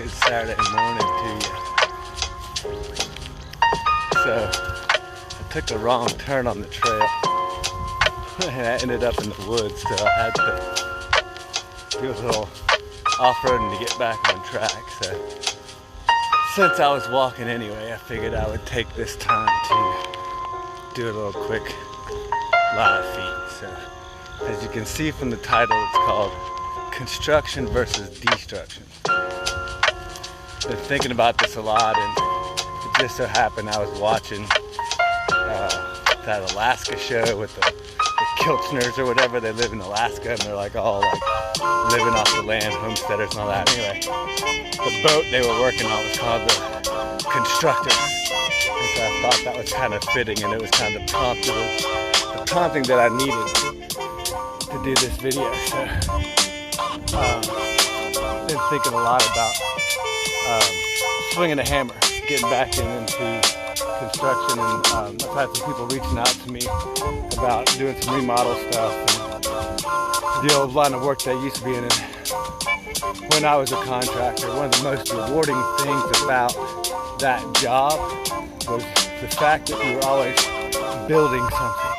Good Saturday morning to you. So, I took a wrong turn on the trail and I ended up in the woods, so I had to do a little off-roading to get back on track. So, since I was walking anyway, I figured I would take this time to do a little quick live feed. So, as you can see from the title, it's called Construction versus Destruction. Been thinking about this a lot, and it just so happened I was watching that Alaska show with the Kilchners or whatever. They live in Alaska and they're like all like living off the land, homesteaders and all that. Anyway, the boat they were working on was called the Constructive, and so I thought that was kind of fitting, and it was kind of the prompting that I needed to do this video. So, been thinking a lot about swinging a hammer, getting back into construction, and I've had some people reaching out to me about doing some remodel stuff and the old line of work that I used to be in. And when I was a contractor, one of the most rewarding things about that job was the fact that you were always building something.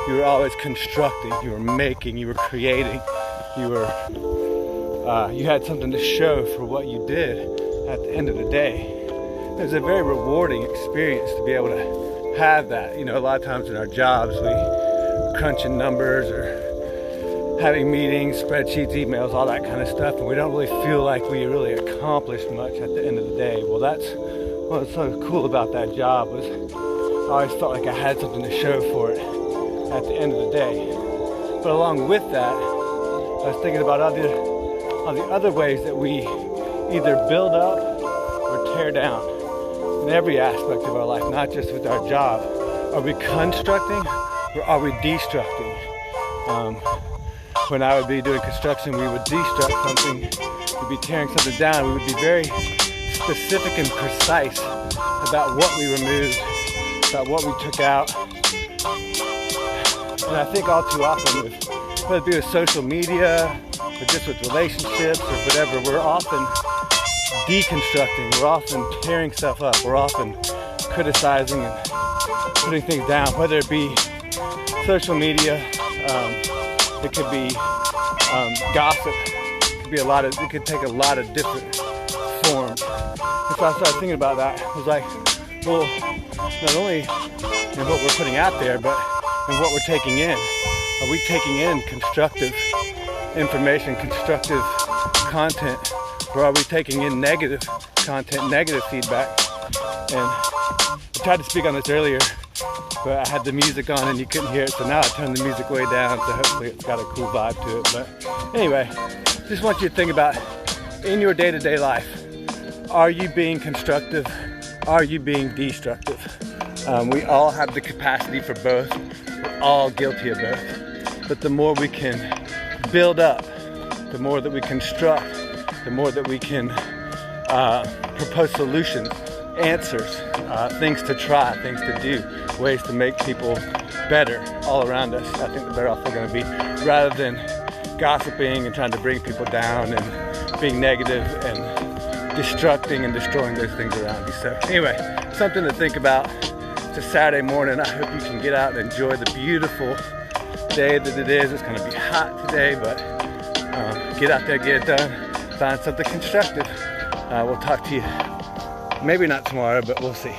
You were always constructing, you were making, you were creating, you had something to show for what you did at the end of the day. It was a very rewarding experience to be able to have that. You know, a lot of times in our jobs, we crunching numbers or having meetings, spreadsheets, emails, all that kind of stuff, and we don't really feel like we really accomplished much at the end of the day. Well, that's what was so cool about that job, was I always felt like I had something to show for it at the end of the day. But along with that, I was thinking about all the other ways that we either build up or tear down in every aspect of our life, not just with our job. Are we constructing or are we destructing? When I would be doing construction, we would destruct something, we'd be tearing something down. We would be very specific and precise about what we removed, about what we took out. And I think all too often, whether it be with social media or just with relationships or whatever, we're often deconstructing, we're often tearing stuff up, we're often criticizing and putting things down, whether it be social media, it could be gossip, it could take a lot of different forms. And so I started thinking about that. It was like, well, not only in what we're putting out there, but in what we're taking in. Are we taking in constructive information, constructive content, or are we taking in negative content, negative feedback? And I tried to speak on this earlier, but I had the music on and you couldn't hear it, so now I turned the music way down, so hopefully it's got a cool vibe to it. But anyway, just want you to think about, in your day-to-day life, are you being constructive? Are you being destructive? We all have the capacity for both. We're all guilty of both. But the more we can build up, the more that we construct, the more that we can propose solutions, answers, things to try, things to do, ways to make people better all around us, I think the better off we're going to be, rather than gossiping and trying to bring people down and being negative and destructing and destroying those things around you. So anyway, something to think about. It's a Saturday morning. I hope you can get out and enjoy the beautiful day that it is. It's going to be hot today, but get out there, get it done, find something constructive. We'll talk to you maybe not tomorrow, but we'll see.